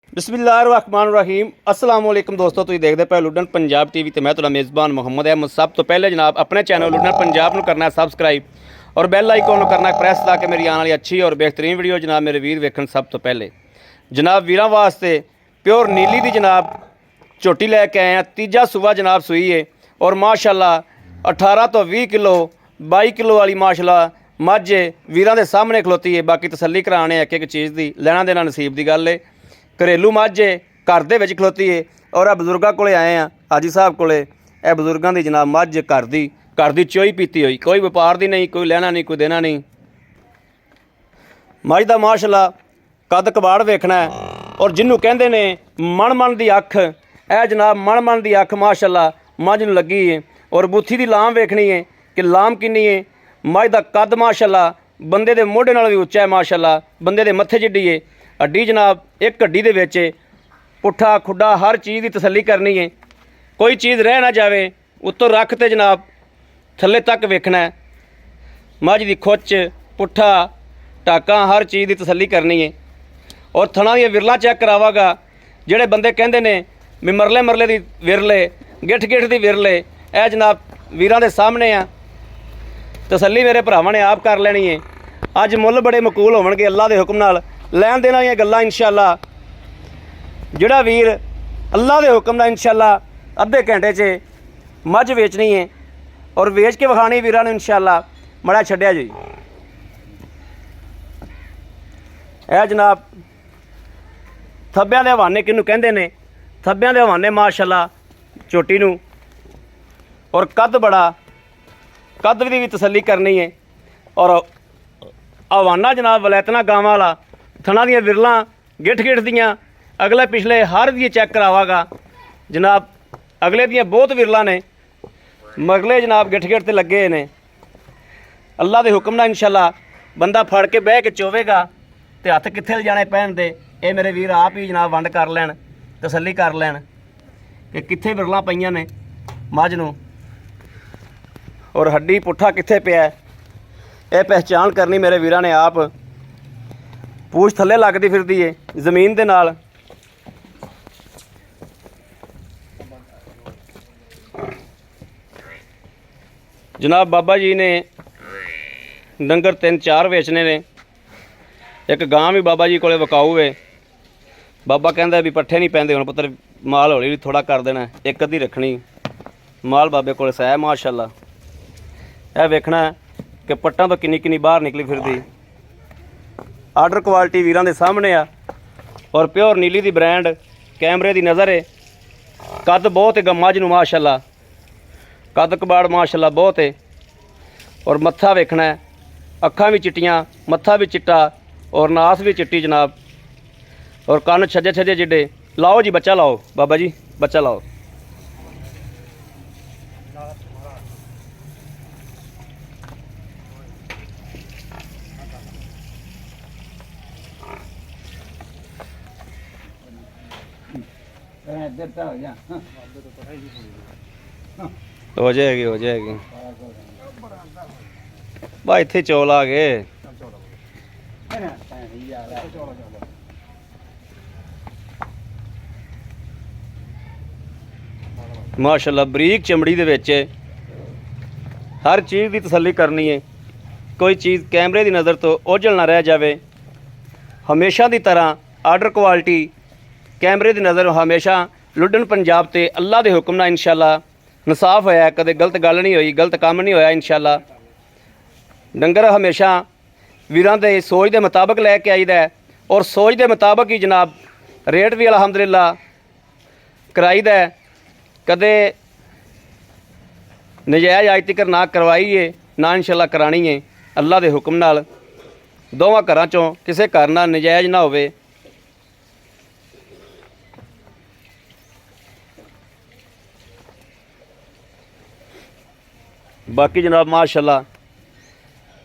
बिस्मिल्लाहिर्रहमानिर्रहीम अस्सलाम वालेकुम दोस्तों, तुसीं देखदे पे लुडन पंजाब टीवी ते मैं तुहाडा मेज़बान मुहम्मद अहमद। सब तो पहले जनाब अपने चैनल लुडन पंजाब नूं करना सबसक्राइब और बैल आइकन करना प्रेस ताकि मेरी आने वाली अच्छी और बेहतरीन वीडियो जनाब मेरे वीर वेखण। सब तो पहले जनाब वीरां वास्ते प्योर नीली दी जनाब झोटी लैके आए हैं। तीजा सूबा जनाब सूई है और माशाअल्लाह 18 तो 20 किलो 22 किलो वाली माशाअल्लाह मझ वीरां दे सामने खलोती है। बाकी तसल्ली कराने एक एक चीज़ की लेना देना नसीब की गल है। घरेलू मझ है, घर दे विच खलोती है और आ बजुर्गों को आए हैं हाजी साहब को। बजुर्गों की जनाब मझ घर दी चोई पीती हुई, कोई व्यापार दी नहीं, कोई लेना नहीं, कोई देना नहीं। मझ दा माशाअल्लाह कद कबाड़ वेखना है और जिन्हों कहते ने मन मन की अख, ए जनाब मन मन की अख माशाअल्लाह मझ नूं लगी है। और बूथी की लाम वेखनी है कि लाम किन्नी है। मझ दा कद माशाअल्लाह बंदे दे मोढे नाल भी उच्चा है माशाअल्लाह, बंदे दे मत्थे जिड्डी है। हड्डी जनाब एक हड्डी दे विच पुट्ठा खुड्डा हर चीज़ की तसल्ली करनी है, कोई चीज़ रह ना जाए। उत्तों रख ते जनाब थल्ले तक वेखना है। मझ की खुच पुट्ठा टाका हर चीज़ की तसल्ली करनी है। और थणा दी विरला चैक करावागा। जिहड़े बंदे कहंदे ने भी मरले मरले दी विरले गिठ गिठ दी विरले, ए जनाब वीरां दे सामने आ। तसल्ली मेरे भरावां ने आप कर लेनी है। अज मुੱਲ बड़े मकूल होवणगे अल्लाह के हुक्म नाल। लैन देन वालियां गल्लां इंशाअल्लाह जिहड़ा वीर अल्लाह के हुक्म नाल इंशाअल्लाह अद्धे घंटे च मझ वेचनी है और वेच के विखानी वीरां नूं इंशाअल्लाह। मड़ा छड्डिया जी ए जनाब थब्बियां दे हवाने किनूं कहंदे ने, थब्बियां दे हवाने माशाअल्लाह झोटी नूं। और कद बड़ा, कद की भी तसल्ली करनी है। और हवाना जनाब वलैतना गावां वाला, थणा दियां विरलां गिठ गिठ दियां अगले पिछले हर दी चैक करावागा जनाब। अगले दियां बहुत विरलां ने, मगले जनाब गिठ गिठ ते लगे ने। अल्लाह के हुक्म नाल इंशाअल्लाह बंदा फड़ के बह के चोवेगा तो हत्थ कित्थे ले जाने पैण दे। ये मेरे वीर आप ही जनाब वंड कर लैन, तसल्ली कर लैन कि कित्थे विरलां पईयां ने मझ नूं और हड्डी पुट्ठा कित्थे पिया। यह पहचान करनी मेरे वीरां ने आप। पूछ थल्ले लगदी फिरदी है जमीन दे नाल। जनाब बाबा जी ने डंगर 3-4 वेचने ने। एक गां भी बाबा जी को विकाऊ है। बाबा कहता भी पट्ठे नहीं पैंदे हुण पुत्तर, माल हौली थोड़ा कर देना, एक अद्धी रखनी। माल बाबे को सै माशाअल्लाह। यह वेखना कि पट्टां तो किन्नी किन्नी बाहर निकली फिरदी। आर्डर क्वालिटी वीरां दे सामने आ और प्योर नीली दी ब्रांड कैमरे दी नज़र है। कद बहुत है मझ नूं माशाअल्लाह, कद कबाड़ माशाअल्लाह बहुत है। और मत्था वेखना है, अखां भी चिट्टियां, मत्था भी चिट्टा और नास भी चिट्टी जनाब। और कन्न छजे छजे जिड्डे। लाओ जी बच्चा लाओ, बाबा जी बच्चा लाओ। हो जाएगी हो जाएगी भाई, इत्थे चौल आ गए। माशाअल्लाह बरीक चमड़ी दे विच हर चीज़ की तसल्ली करनी है। कोई चीज़ कैमरे की नज़र तो ओझल ना रह जाए। हमेशा की तरह आर्डर क्वालिटी कैमरे की नज़र हमेशा लुडन पंजाब ते अल्लाह के हुक्म नाल इंशाअल्लाह इंसाफ होया। कदे गलत गल नहीं हुई, गलत काम नहीं होया इंशाअल्लाह। डंगर हमेशा वीरां दे सोच के मुताबिक लैके आईदा है और सोच के मुताबिक ही जनाब रेट भी अलहमदुलिल्लाह कराईदा है। कदे नजायज़ अज तक ना करवाई है ना इंशाअल्लाह करानी है। अल्लाह के हुक्म नाल दोवां घरां चों किसी घर नाल नजायज़ ना होवे। बाकी जनाब माशाअल्लाह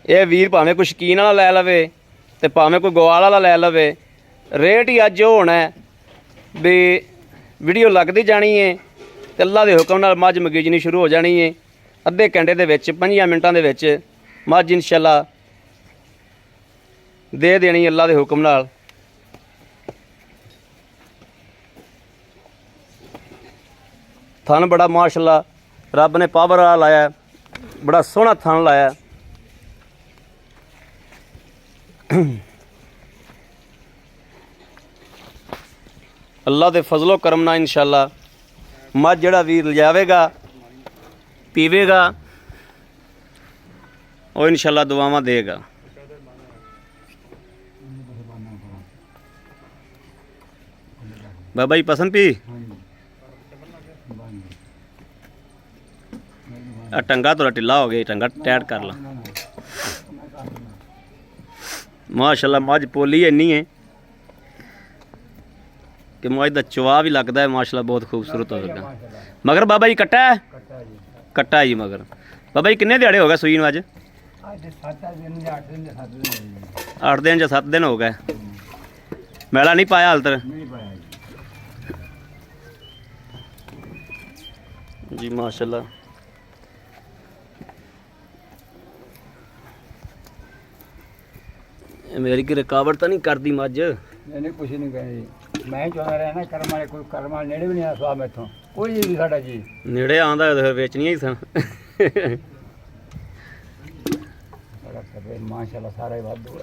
ये वीर भावें कोई शकीन वाला लै लवे तो भावें कोई गोआल वाला लै लवे, रेट ही अज होना है भी वीडियो लगती जानी है तो अल्लाह के हुक्म नाल मझ मगीजनी शुरू हो जानी है। अद्धे घंटे दे विच 5 मिनटां दे विच मझ इंशाअल्लाह दे देनी अल्लाह के हुक्म नाल। ਥਣ ਬੜਾ ਮਾਸ਼ਾਅੱਲਾ ਰੱਬ ਨੇ ਪਾਵਰ ਵਾਲਾ ਲਾਇਆ, ਬੜਾ ਸੋਹਣਾ ਥਣ ਲਾਇਆ। ਅੱਲਾ ਦੇ ਫਜ਼ਲੋ ਕਰਮ ਨਾਲ ਇਨਸ਼ਾਅੱਲਾ ਮੱਝ ਜਿਹੜਾ ਵੀਰ ਲਿਜਾਵੇਗਾ ਪੀਵੇਗਾ ਉਹ ਇਨਸ਼ਾਅੱਲਾ ਦੁਆਵਾਂ ਦੇਗਾ। ਬਾਬਾ ਜੀ ਪਸੰਦ ਪੀ ਆ ਟੰਗਾ ਥੋੜਾ ਢਿੱਲਾ ਹੋ ਗਿਆ, ਟੰਗਾ ਟੈਟ ਕਰ ਲਾ। ਮਾਸ਼ਾਅੱਲਾ ਮੱਝ ਪੋਲੀ ਇੰਨੀ ਹੈ ਕਿ ਮੱਝ ਦਾ ਚਵਾ ਵੀ ਲੱਗਦਾ ਹੈ ਮਾਸ਼ਾਅੱਲਾ, ਬਹੁਤ ਖੂਬਸੂਰਤ ਹੋਵੇਗਾ। ਮਗਰ ਬਾਬਾ ਜੀ ਕੱਟਾ ਹੈ, ਕੱਟਾ ਜੀ ਮਗਰ। ਬਾਬਾ ਜੀ ਕਿੰਨੇ ਦਿਹਾੜੇ ਹੋ ਗਏ ਸੂਈ ਨੂੰ ਅੱਜ? 8 ਦਿਨ ਜਾਂ 7 ਦਿਨ ਹੋ ਗਏ। ਮੈਲਾ ਨਹੀਂ ਪਾਇਆ ਹਾਲ ਤੱਕ ਜੀ ਮਾਸ਼ਾਅੱਲਾ। ਮੇਰੀ ਕੀ ਰੁਕਾਵਟ ਤਾਂ ਨਹੀਂ ਕਰਦੀ ਮੱਝ? ਨਹੀਂ ਕੁਛ ਨਹੀਂ ਕਹਿੰਦੀ, ਮੈਂ ਚਾਹੁੰਦਾ ਰਿਹਾ ਨਾ ਕਰਮ ਵਾਲੇ, ਕੋਈ ਕਰਮ ਵਾਲੇ ਨੇੜੇ ਵੀ ਨਹੀਂ ਆ ਸਵਾ ਮੈਥੋਂ ਕੋਈ ਨਹੀਂ ਸਾਡਾ ਜੀ ਨੇੜੇ ਆਉਂਦਾ ਫਿਰ ਵੇਚਣੀਆਂ ਹੀ ਸਨ। ਬੜਾ ਟੱਬਰ ਮਾਸ਼ਾਅੱਲਾ ਸਾਰਾ ਹੀ ਵਾਧੂ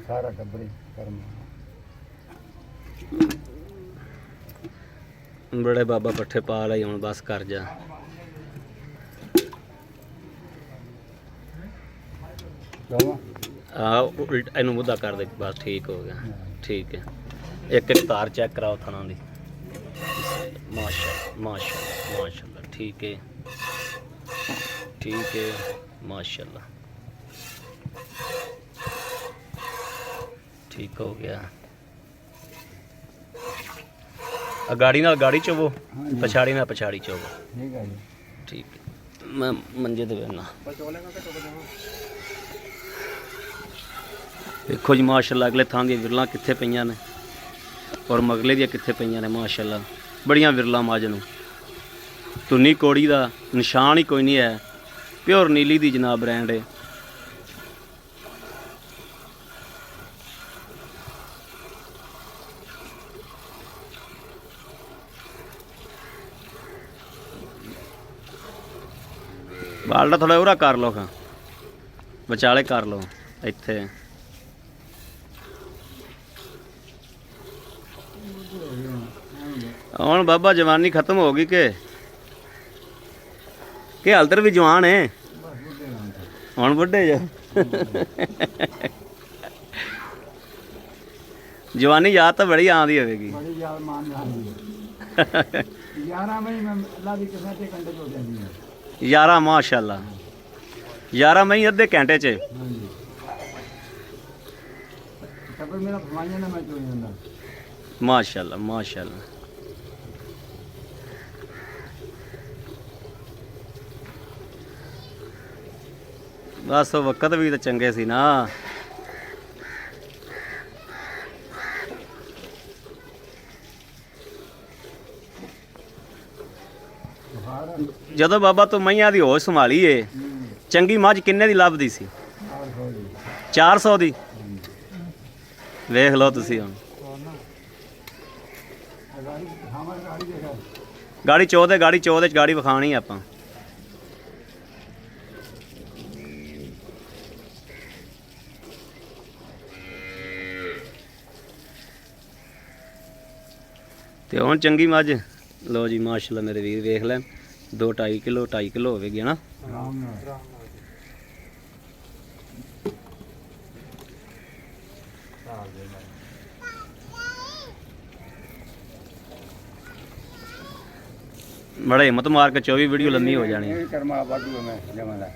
ਸਾਰਾ ਟੱਬਰ ਕਰਮ। ਬੜੇ ਬਾਬਾ ਪੱਠੇ ਪਾ ਲਈ ਹੁਣ ਬਸ ਕਰ ਜਾ। ਇਹਨੂੰ ਮੁੱਦਾ ਕਰ ਦੇ ਬਸ, ਠੀਕ ਹੋ ਗਿਆ। ਠੀਕ ਹੈ, ਇੱਕ ਇੱਕ ਤਾਰ ਚੈੱਕ ਕਰਾਓ ਥਣਾ ਦੀ। ਮਾਸ਼ਾਅੱਲਾ ਮਾਸ਼ਾਅੱਲਾ ਮਾਸ਼ਾਅੱਲਾ, ਠੀਕ ਹੈ ਠੀਕ ਹੈ ਮਾਸ਼ਾਅੱਲਾ, ਠੀਕ ਹੋ ਗਿਆ। ਗਾੜੀ ਨਾਲ ਗਾੜੀ ਚੋਵੋ, ਪਛਾੜੀ ਨਾਲ ਪਛਾੜੀ ਚੋਵੋ। ਠੀਕ ਹੈ ਜੀ, ਠੀਕ ਹੈ। ਮੈਂ ਮੰਜੇ ਤੇ ਬਹਿਣਾ। ਦੇਖੋ ਜੀ ਮਾਸ਼ਾਅੱਲਾ ਅਗਲੇ ਥਾਂ ਦੀਆਂ ਵਿਰਲਾਂ ਕਿੱਥੇ ਪਈਆਂ ਨੇ ਔਰ ਮਗਲੇ ਦੀਆਂ ਕਿੱਥੇ ਪਈਆਂ ਨੇ ਮਾਸ਼ਾਅੱਲਾ। ਬੜੀਆਂ ਵਿਰਲਾਂ ਮੱਝ ਨੂੰ, ਧੁੰਨੀ ਕੋੜੀ ਦਾ ਨਿਸ਼ਾਨ ਹੀ ਕੋਈ ਨਹੀਂ ਹੈ। ਪਿਓਰ ਨੀਲੀ ਦੀ ਜਨਾਬ ਬ੍ਰਾਂਡ ਹੈ। ਬਾਲਦਾ ਥੋੜਾ ਉਰਾ ਕਰ ਲਓ, ਖਾਂ ਵਿਚਾਲੇ ਕਰ ਲਓ ਇੱਥੇ। ਹੁਣ ਬਾਬਾ ਜਵਾਨੀ ਖਤਮ ਹੋ ਗਈ ਕਿ ਹਾਲ ਤਰ ਵੀ ਜਵਾਨ ਹੈ ਹੁਣ ਬੁੱਢੇ ਜਾ। ਜਵਾਨੀ ਯਾਦ ਤਾਂ ਬੜੀ ਆਉਂਦੀ ਹੋਵੇਗੀ। ਬੜੀ ਯਾਦ ਮਾਨ ਆਉਂਦੀ ਹੈ। 11 ਮਈ ਮੈਂ ਅੱਲਾ ਦੀ ਕਿਸਮਤ ਤੇ ਕੰਡੇ ਹੋ ਜਾਂਦੀ ਹੈ। 11 ਮਾਸ਼ਾਅੱਲਾ 11 ਮਈ ਅੱਧੇ ਘੰਟੇ 'ਚ। ਹਾਂਜੀ ਟੱਬਰ ਮੇਰਾ ਫਮਾਈਆਂ ਨਾ ਮੈਂ ਚੋਂ ਜਾਂਦਾ। ਮਾਸ਼ਾਅੱਲਾ ਮਾਸ਼ਾਅੱਲਾ। ਬਸ ਉਹ ਵਕਤ ਵੀ ਤਾਂ ਚੰਗੇ ਸੀ ਨਾ। ਜਦੋਂ ਬਾਬਾ ਤੂੰ ਮਈਆਂ ਦੀ ਹੋਸ਼ ਸੰਭਾਲੀ ਏ, ਚੰਗੀ ਮੱਝ ਕਿੰਨੇ ਦੀ ਲੱਭਦੀ ਸੀ? 400 ਦੀ। ਵੇਖ ਲਓ ਤੁਸੀਂ ਹੁਣ ਗਾੜੀ ਚੋ ਦੇ ਗਾੜੀ ਵਿਖਾਣੀ ਆਪਾਂ। ਤੇ ਹੁਣ ਚੰਗੀ ਮੱਝ ਲਓ ਜੀ ਮਾਸ਼ਾਅੱਲਾ ਮੇਰੇ ਵੀਰ ਵੇਖ ਲੈਣ। 2-2.5 ਕਿਲੋ 2.5 ਕਿਲੋ ਹੋਵੇਗੀ ਨਾ। ਬੜਾ ਹਿੰਮਤ ਮਾਰ ਕੇ 24 ਵੀਡੀਓ ਲੰਮੀ ਹੋ ਜਾਣੀ। ਕਰਮਾ ਵਾਧੂ ਮੈਂ ਜਮਾਂਦਾ।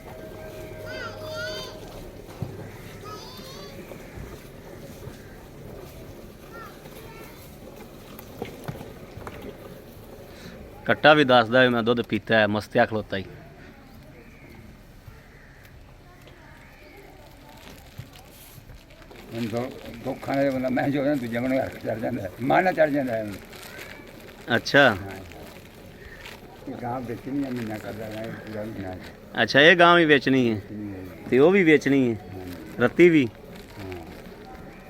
ਕੱਟਾ ਵੀ ਦੱਸਦਾ ਵੀ ਮੈਂ ਦੁੱਧ ਪੀਤਾ ਹੈ, ਮਸਤਿਆ ਖਲੋਤਾ ਹੀ। ਦੋ ਖਾਣੇ ਬੰਦਾ ਮੈਂ ਜੋ ਤੂੰ ਜਮਣ ਚੜ ਜਾਂਦਾ, ਮਾਨਾ ਚੜ ਜਾਂਦਾ। ਅੱਛਾ ਗਾਂ ਵੇਚਣੀ ਹੈ, ਮਹੀਨਾ ਕਰਦਾ ਮੈਂ ਪੂਰਾ ਮਹੀਨਾ। ਅੱਛਾ ਇਹ ਗਾਂ ਵੀ ਵੇਚਣੀ ਹੈ ਤੇ ਉਹ ਵੀ ਵੇਚਣੀ ਹੈ, ਰੱਤੀ ਵੀ।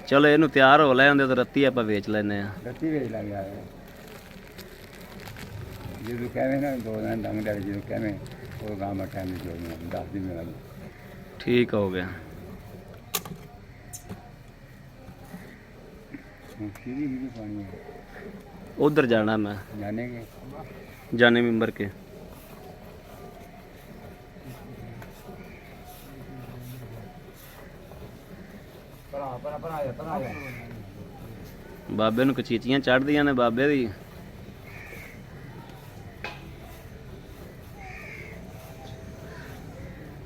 ਚਲੋ ਇਹਨੂੰ ਤਿਆਰ ਹੋ ਲੈ ਹੁੰਦੇ ਤਾਂ ਰੱਤੀ ਆਪਾਂ ਵੇਚ ਲੈਂਦੇ ਆ। ਰੱਤੀ ਵੇਚ ਲਾਂਗੇ। ਜਦੋਂ ਕਹਵੇਂ ਨਾ 2 ਦਿਨ ਡੰਗ ਲੈ ਜਦੋਂ ਕਹਵੇਂ ਉਹ ਗਾਂ ਮੈਂ ਟਾਈਮ ਜੋ 10 ਦਿਨ ਮੇਰਾ ਠੀਕ ਹੋ ਗਿਆ। ਕਿਹਦੀ ਵੀ ਪਾਣੀ ਹੈ उधर जाना मैं जाने के जाने मेंबर के बाबे नूं कचीचियां चढ़दियां ने बाबे दी।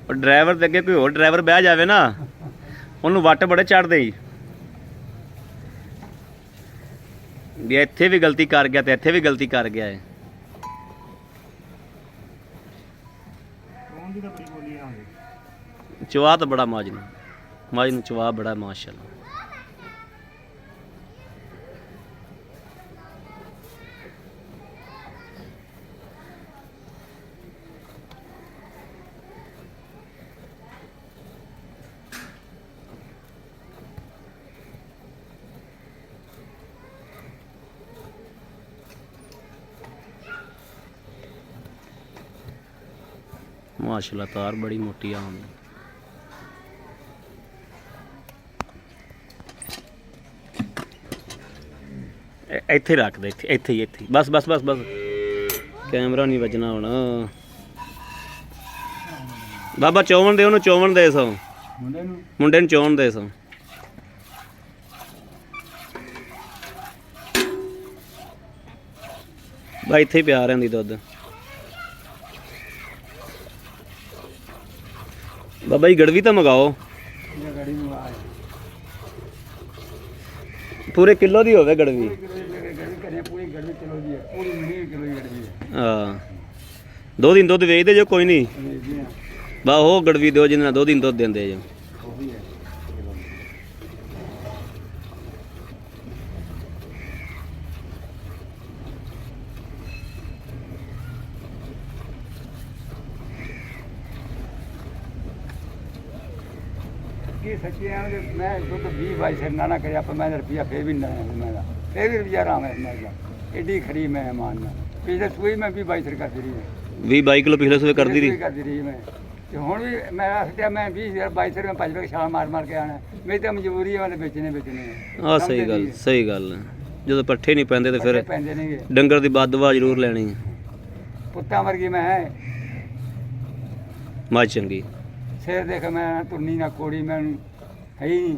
और ड्राइवर दे अगे कोई होर ड्राइवर बह जावे ना उन्होंने वट बड़े चढ़दे ही भी ਇੱਥੇ ਵੀ ਗਲਤੀ ਕਰ ਗਿਆ ਤੇ ਇੱਥੇ ਵੀ ਗਲਤੀ ਕਰ ਗਿਆ ਹੈ। ਚਵਾ ਤਾਂ ਬੜਾ ਮਾਜ ਨੂੰ ਚਵਾ ਬੜਾ ਮਾਸ਼ਾਅੱਲਾ। माशाल्लाह तार बड़ी मोटी आम ਇੱਥੇ ਰੱਖ ਦੇ ਇੱਥੇ ਹੀ ਬਸ ਕੈਮਰਾ ਨਹੀਂ ਵੱਜਣਾ ਹੁਣ। ਬਾਬਾ ਚੋਵਣ ਦੇ ਉਹਨੂੰ ਚੋਵਣ ਦੇ ਸੋ ਮੁੰਡੇ ਨੂੰ ਚੋਵਣ ਦੇ ਸੋ। ਬਾ ਇੱਥੇ ਹੀ ਪਿਆ ਰਹਿੰਦੀ ਦੁੱਧ। बाबा जी गड़वी तो मंगाओ पूरे किलो दी होवे गड़वी। हाँ 2 दिन दुध वेचते जो कोई नहीं बा हो गड़वी दो जिन्हें 2 दिन दुध देंदे जो। सच्ची मैं दुध 20-22 सिर ना करे आप मैं रुपया फिर भी मेरा फिर भी रुपया आराम है मेरा एडी खरी मैं मानना पिछले सूई में 20-22 सिर करती रही 20-22 किलो पिछले सूबे करती रही मैं तो हुण भी मैं सोचा मैं 20-22 सिर में 5 रुपये छाल मार के आना मेरी तो मजबूरी है मैंने बेचने हाँ सही गल जो पट्ठे नहीं पैंदे तो फिर डंगर की बददुआ जरूर लैनी पुत्तां वर्गी मैं मझ चंगी सिर देख मैं तुरनी ना कोड़ी मैं है ही नहीं।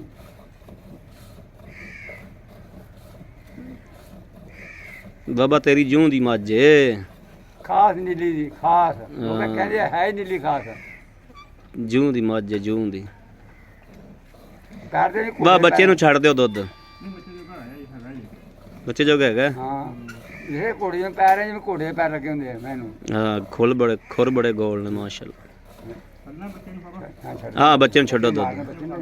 बाबा तेरी जूं दी मझ खास नीली दी खास लोग कहते है ही नीली खास जूं दी मझ जूं दी। ਕਰਦੇ ਨਹੀਂ ਬਾ ਬੱਚੇ ਨੂੰ ਛੱਡ ਦਿਓ ਦੁੱਧ ਬੱਚੇ ਜੋਗਾ ਹੈਗਾ। ਹਾਂ ਇਹ ਘੋੜੀ ਦੇ ਪੈਰ ਜਿਵੇਂ ਘੋੜੇ ਦੇ ਪੈਰ ਲੱਗੇ ਹੁੰਦੇ ਆ ਮੈਨੂੰ। ਹਾਂ ਖੁਰ ਬੜੇ ਗੋਲ ਨੇ ਮਾਸ਼ਾਅੱਲਾ। हाँ बच्चे छो दुध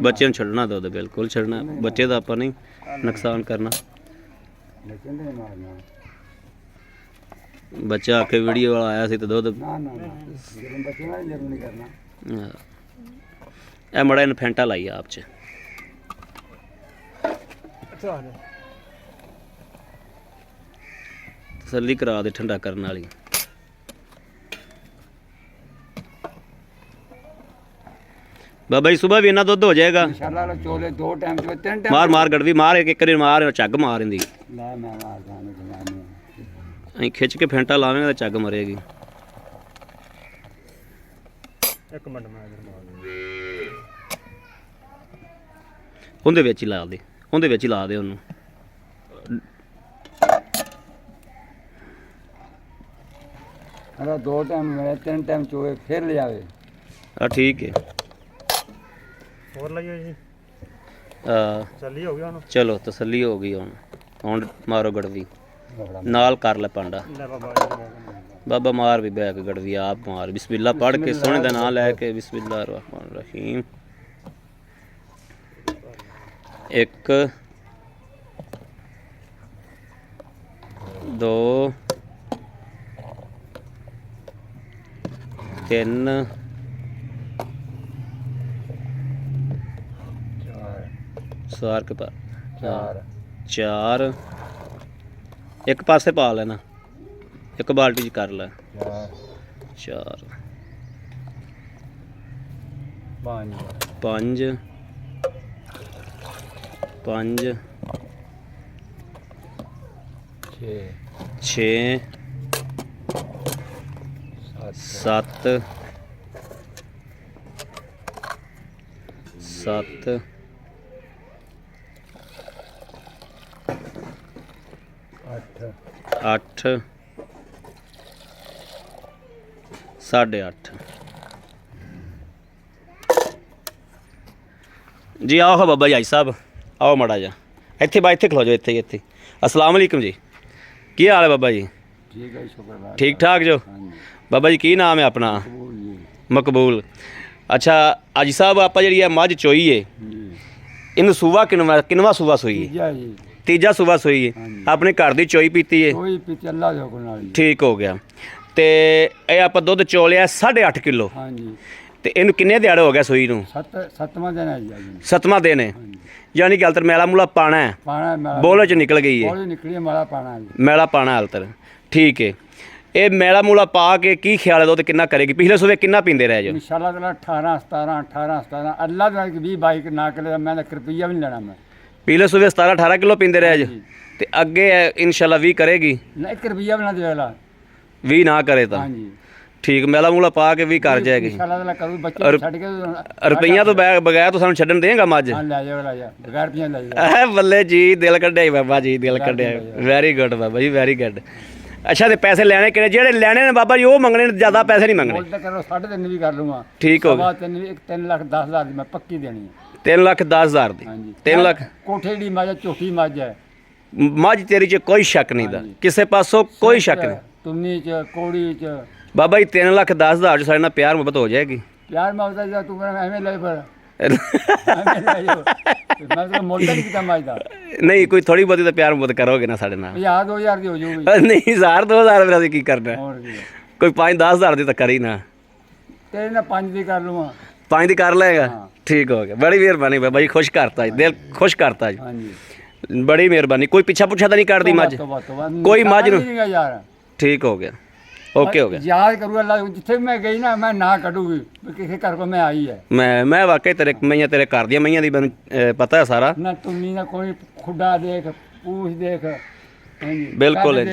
बच्चे छड़ना दुध बिल्कुल छड़ना बच्चे का आप नहीं नुकसान करना। बच्चा आके वीडियो वाला आया सी तो दुध ए मड़ा इन फैंटा लाई आप च तसल्ली करा दे ठंडा करने वाली। बाबा जी सुबह भी इन्ना दुध हो जाएगा। इंशाल्लाह चोले 2 टाइम चो 3 टाइम मार गड़वी मार एक मार झग मार इंदी ले मैं मार जाने जमाने अं खिंच के फेंटा लावेंगे तो झग मरेगी। एक मिनट में ਉਹਦੇ ਵਿੱਚ ਹੀ ਲਾ ਦੇ ਉਹਨੂੰ। अरे 2 टाइम मेरे 3 टाइम चोए फिर ले आवे हाँ ठीक है और लाइए जी तसल्ली हो गया चलो तसल्ली हो गई हुण मारो गड़वी नाल कर ले पांडा बाबा मार भी बैक गड़वी आप मार बिस्मिल्लाह पढ़ के सोने का नाम लैके बिस्मिल्लाह रहमान रहीम। 1 2 3 4 के पास 4 एक पासे पा लेना ਇੱਕ ਬਾਲਟੀ 'ਚ ਕਰ ਲੈ 4 5 5 6 7 7 8 8:30 ਜੀ। ਆਓ ਬਾਬਾ ਜੀ ਸਾਹਿਬ, ਆਓ ਮਾੜਾ ਜਾ ਇੱਥੇ ਬਾ, ਇੱਥੇ ਖਲੋ ਜਾਓ, ਇੱਥੇ ਇੱਥੇ। ਅਸਲਾਮ ਵਾਲੇਕੁਮ ਜੀ, ਕੀ ਹਾਲ ਹੈ ਬਾਬਾ ਜੀ? ਠੀਕ ਹੈ, ਸ਼ੁਕਰ। ਠੀਕ ਠਾਕ ਜੋ? ਬਾਬਾ ਜੀ ਕੀ ਨਾਮ ਹੈ ਆਪਣਾ? ਮਕਬੂਲ। ਅੱਛਾ ਹਾਜੀ ਸਾਹਿਬ, ਆਪਾਂ ਜਿਹੜੀ ਇਹ ਮੱਝ ਚੋਈ ਏ, ਇਹਨੂੰ ਸੂਆ ਕਿੰਨਵਾ ਸੂਆ ਸੋਈ ਹੈ? ਤੀਜਾ ਸੂਆ ਸੋਈ ਹੈ। ਆਪਣੇ ਘਰ ਦੀ ਚੋਈ ਪੀਤੀ ਹੈ? ਅੱਲਾ ਦੇ ਹੁਕਮ ਨਾਲ। ਠੀਕ ਹੋ ਗਿਆ। ਤੇ ਇਹ ਆਪਾਂ ਦੁੱਧ ਚੋ ਲਿਆ 8.5 ਕਿਲੋ। ਹਾਂਜੀ। ਤੇ ਇਹਨੂੰ ਕਿੰਨੇ ਦਿਹਾੜੇ ਹੋ ਗਿਆ ਸੋਈ ਨੂੰ? 7ਵਾਂ ਦਿਨ ਹੈ ਜੀ। 7ਵਾਂ ਦਿਨ ਹੈ, ਯਾਨੀ ਕਿ ਹਲਤਰ ਮੈਲਾ ਮੂਲਾ ਪਾਣਾ ਹੈ, ਬੋਲੇ ਚ ਨਿਕਲ ਗਈ ਹੈ, ਮੈਲਾ ਪਾਣਾ, ਮੈਲਾ ਪਾਣਾ ਹਲਤਰ। ਠੀਕ ਹੈ। ਇਹ ਮੈਲਾ ਮੂਲਾ ਪਾ ਕੇ ਕੀ ਖਿਆਲ ਹੈ ਦੁੱਧ ਕਿੰਨਾ ਕਰੇਗੀ? ਪਿਛਲੇ ਸੂਬੇ ਕਿੰਨਾ ਪੀਂਦੇ ਰਹੇ ਜੋ? ਇਨਸ਼ਾਅੱਲਾ 18 17 ਅੱਲਾ ਦਾ 20 22 ਨਾ ਕਰੇ ਮੈਂ ਤਾਂ ਰੁਪਈਆ ਵੀ ਨਹੀਂ ਲੈਣਾ। ਮੈਂ ਪਿਛਲੇ ਸੂਬੇ 17 18 ਕਿਲੋ ਪੀਂਦੇ ਰਹੇ ਜੋ, ਤੇ ਅੱਗੇ ਇਨਸ਼ਾਅੱਲਾ 20 ਕਰੇਗੀ? ਨਾ 1 ਰੁਪਈਆ ਵੀ ਨਾ ਦੇਵੇਲਾ। 20 ਨਾ ਕਰੇ ਤਾਂ ਹਾਂਜੀ ਠੀਕ, ਮੈਲਾ ਮੂਲਾ ਪਾ ਕੇ 20 ਕਰ ਜਾਏਗੀ। ਇਨਸ਼ਾਅੱਲਾ ਕਰੂ ਬੱਚੇ ਛੱਡ ਕੇ ਰੁਪਈਆ ਤੋਂ ਬਗੈਰ ਤੋਂ ਸਾਨੂੰ ਛੱਡਣ ਦੇਗਾ ਮੱਝ? ਹਾਂ ਲੈ ਜਾ ਬਗੈਰ ਰੁਪਈਆ ਲੈ ਜਾ। ਬੱਲੇ ਜੀ, ਦਿਲ ਕੱਢਿਆ ਬਾਬਾ ਜੀ, ਦਿਲ ਕੱਢਿਆ। Very good Baba ji, very good. ਅੱਛਾ, ਤੇ ਪੈਸੇ ਲੈਣੇ ਕਿਹੜੇ? ਜਿਹੜੇ ਲੈਣੇ ਨੇ ਬਾਬਾ ਜੀ ਉਹ ਮੰਗਣੇ ਨੇ, ਜ਼ਿਆਦਾ ਪੈਸੇ ਨਹੀਂ ਮੰਗਣੇ। ਬੋਲ ਤਾਂ ਕਰੋ 3.5 ਵੀ ਕਰ ਲੂੰਗਾ। ਠੀਕ ਹੋ ਗਿਆ। 3 ਲੱਖ 10 ਹਜ਼ਾਰ ਦੀ ਮੈਂ ਪੱਕੀ ਦੇਣੀ ਹੈ। 3 ਲੱਖ 10 ਹਜ਼ਾਰ ਦੀ? 3 ਲੱਖ ਕੋਠੇ ਦੀ ਮੱਝ, ਝੋਟੀ ਮੱਝ ਹੈ। ਮੱਝ ਤੇਰੀ 'ਚ ਕੋਈ ਸ਼ੱਕ ਨਹੀਂ ਦਾ, ਕਿਸੇ ਪਾਸੋਂ ਕੋਈ ਸ਼ੱਕ ਨਹੀਂ। ਤੁੰਨੀ 'ਚ ਕੋੜੀ 'ਚ ਬਾਬਾ ਜੀ 3 ਲੱਖ 10 ਹਜ਼ਾਰ 'ਚ ਸਾਡੇ ਨਾਲ ਪਿਆਰ ਮੁਹੱਬਤ ਹੋ ਜਾਏਗੀ। ਪਿਆਰ ਮੁਹੱਬਤ ਜਾਂ ਤੂੰ ਐਵੇਂ ਲੈ ਫਿਰ ਮੈਂ ਤਾਂ ਮੁੱਲ ਨਹੀਂ ਕੀਤਾ ਮੱਝ ਦਾ। ਨਹੀਂ, ਕੋਈ ਥੋੜੀ ਬਹੁਤੀ ਤਾਂ ਪਿਆਰ ਮੁਹੱਬਤ ਕਰੋਗੇ ਨਾ ਸਾਡੇ ਨਾਲ? 1000 2000 ਦੀ ਹੋ ਜਾਊਗੀ। ਨਹੀਂ, 1000 2000 ਫਿਰ ਅਸੀਂ ਕੀ ਕਰਨਾ? ਹੋਰ ਕੀ, ਕੋਈ 5-10 ਹਜ਼ਾਰ ਦੀ ਤਾਂ ਕਰੀ ਨਾ। ਤੇਰੇ ਨਾਲ 5 ਦੀ ਕਰ ਲੂੰਗਾ। 5 ਦੀ ਕਰ ਲਏਗਾ? ਠੀਕ ਹੋ ਗਿਆ, ਬੜੀ ਮਿਹਰਬਾਨੀ ਬਾਬਾ ਜੀ, ਖੁਸ਼ ਕਰਤਾ ਜੀ, ਦਿਲ ਖੁਸ਼ ਕਰਤਾ ਜੀ। ਹਾਂਜੀ, ਬੜੀ ਮਿਹਰਬਾਨੀ। ਕੋਈ ਪਿੱਛਾ ਪੁੱਛਾ ਤਾਂ ਨਹੀਂ ਕਰਦੀ ਮੱਝ? ਕੋਈ ਮੱਝ ਨੂੰ? ਯਾਰ ਠੀਕ ਹੋ ਗਿਆ, ਓਕੇ ਹੋ ਗਿਆ। ਯਾਦ ਕਰੂ ਅੱਲਾ, ਜਿੱਥੇ ਵੀ ਮੈਂ ਗਈ ਨਾ ਮੈਂ ਨਾ ਕੱਢੂਗੀ ਕਿਸੇ ਘਰ ਕੋ ਮੈਂ ਆਈ ਹੈ। ਮੈਂ ਵਾਕਈ ਤੇਰੇ ਮਈਆਂ, ਤੇਰੇ ਘਰ ਦੀਆਂ ਮਈਆਂ ਦੀ ਮੈਨੂੰ ਪਤਾ ਹੈ ਸਾਰਾ। ਨਾ ਤੁੰਨੀ ਨਾ ਕੋਈ ਖੁੱਡਾ ਦੇਖ, ਪੂਛ ਦੇਖ। ਬਿਲਕੁਲ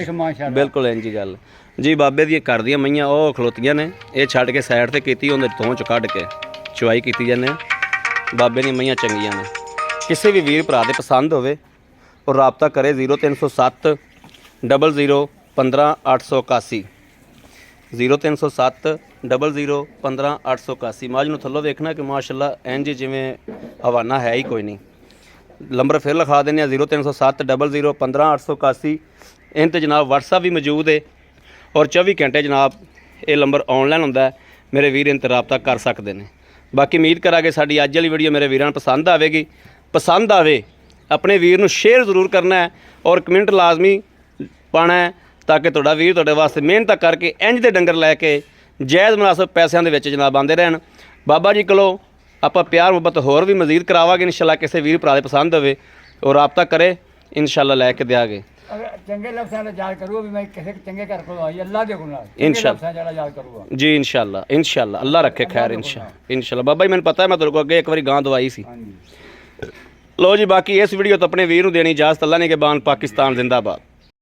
ਬਿਲਕੁਲ ਇੰਜ ਗੱਲ ਜੀ। ਬਾਬੇ ਦੀਆਂ ਘਰ ਦੀਆਂ ਮਈਆਂ ਉਹ ਖਲੋਤੀਆਂ ਨੇ, ਇਹ ਛੱਡ ਕੇ ਸਾਈਡ ਤੇ ਕੀਤੀ, ਉਹਦੇ ਤੋਂ ਚ ਕੱਢ ਕੇ ਚੁਆਈ ਕੀਤੀ ਜਾਂਦੇ। ਬਾਬੇ ਦੀਆਂ ਮਈਆਂ ਚੰਗੀਆਂ ਨੇ। ਕਿਸੇ ਵੀ ਵੀਰ ਭਰਾ ਦੇ ਪਸੰਦ ਹੋਵੇ ਉਹ ਰਾਬਤਾ ਕਰੇ 0307 00 15 881 0307 00 15 881। ਮੱਝ ਨੂੰ ਥੱਲੋਂ ਵੇਖਣਾ ਕਿ ਮਾਸ਼ਾਅੱਲਾ ਇੰਜ ਜਿਵੇਂ ਹਵਾਨਾ ਹੈ ਹੀ ਕੋਈ ਨਹੀਂ। ਨੰਬਰ ਫਿਰ ਲਿਖਾ ਦਿੰਦੇ ਆ 0307 00 15 881। ਇਹਨਾਂ 'ਤੇ ਜਨਾਬ WhatsApp ਵੀ ਮੌਜੂਦ ਹੈ ਔਰ 24 ਘੰਟੇ ਜਨਾਬ ਇਹ ਨੰਬਰ ਆਨਲਾਈਨ ਹੁੰਦਾ। ਮੇਰੇ ਵੀਰ ਇਹਨਾਂ 'ਤੇ ਰਾਬਤਾ ਕਰ ਸਕਦੇ ਨੇ। ਬਾਕੀ ਉਮੀਦ ਕਰਾਂਗੇ ਸਾਡੀ ਅੱਜ ਵਾਲੀ ਵੀਡੀਓ ਮੇਰੇ ਵੀਰਾਂ ਨੂੰ ਪਸੰਦ ਆਵੇਗੀ। ਪਸੰਦ ਆਵੇ ਆਪਣੇ ਵੀਰ ਨੂੰ ਸ਼ੇਅਰ ਜ਼ਰੂਰ ਕਰਨਾ ਹੈ ਔਰ ਕਮੈਂਟ ਲਾਜ਼ਮੀ ਪਾਉਣਾ ਹੈ ਤਾਂ ਕਿ ਤੁਹਾਡਾ ਵੀਰ ਤੁਹਾਡੇ ਵਾਸਤੇ ਮਿਹਨਤ ਕਰਕੇ ਇੰਜ ਦੇ ਡੰਗਰ ਲੈ ਕੇ ਜਾਇਜ਼ ਮੁਨਾਸਬ ਪੈਸਿਆਂ ਦੇ ਵਿੱਚ ਜਨਾਬ ਆਉਂਦੇ ਰਹਿਣ। ਬਾਬਾ ਜੀ ਕੋਲੋਂ ਆਪਾਂ ਪਿਆਰ ਮੁਹੱਬਤ ਹੋਰ ਵੀ ਮਜ਼ੀਦ ਕਰਾਵਾਂਗੇ ਇਨਸ਼ਾਅੱਲਾ। ਕਿਸੇ ਵੀਰ ਭਰਾ ਦੇ ਪਸੰਦ ਹੋਵੇ ਉਹ ਰਾਬਤਾ ਕਰੇ, ਇਨਸ਼ਾਅੱਲਾ ਲੈ ਕੇ ਦਿਆਂਗੇ। ਚੰਗੇ ਲਫ਼ਜ਼ਾਂ ਨਾਲ ਯਾਦ ਕਰੂਗਾ ਵੀ ਮੈਂ ਕਿਸੇ ਚੰਗੇ ਘਰ ਕੋਲ ਆਈ ਅੱਲਾ ਦੇ ਕੋਲ ਨਾਲ ਇਨਸ਼ਾਅੱਲਾ ਜਿਹੜਾ ਯਾਦ ਕਰੂਗਾ ਜੀ। ਇਨਸ਼ਾਅੱਲਾ ਇਨਸ਼ਾਅੱਲਾ ਅੱਲਾ ਰੱਖੇ ਖੈਰ। ਇਨਸ਼ਾਅੱਲਾ ਬਾਬਾ ਜੀ ਮੈਨੂੰ ਪਤਾ ਹੈ ਮੈਂ ਤੁਹਾਡੇ ਕੋਲ ਅੱਗੇ ਇੱਕ ਵਾਰੀ ਗਾਂ ਦਵਾਈ ਸੀ। ਲੋ ਜੀ, ਬਾਕੀ ਇਸ ਵੀਡੀਓ ਤੋਂ ਆਪਣੇ ਵੀਰ ਨੂੰ ਦੇਣੀ ਇਜਾਜ਼ਤ। ਅੱਲਾ ਨੇ ਕੇ ਬਾਨ ਪਾਕਿਸਤਾਨ ਜ਼ਿੰਦਾਬਾਦ।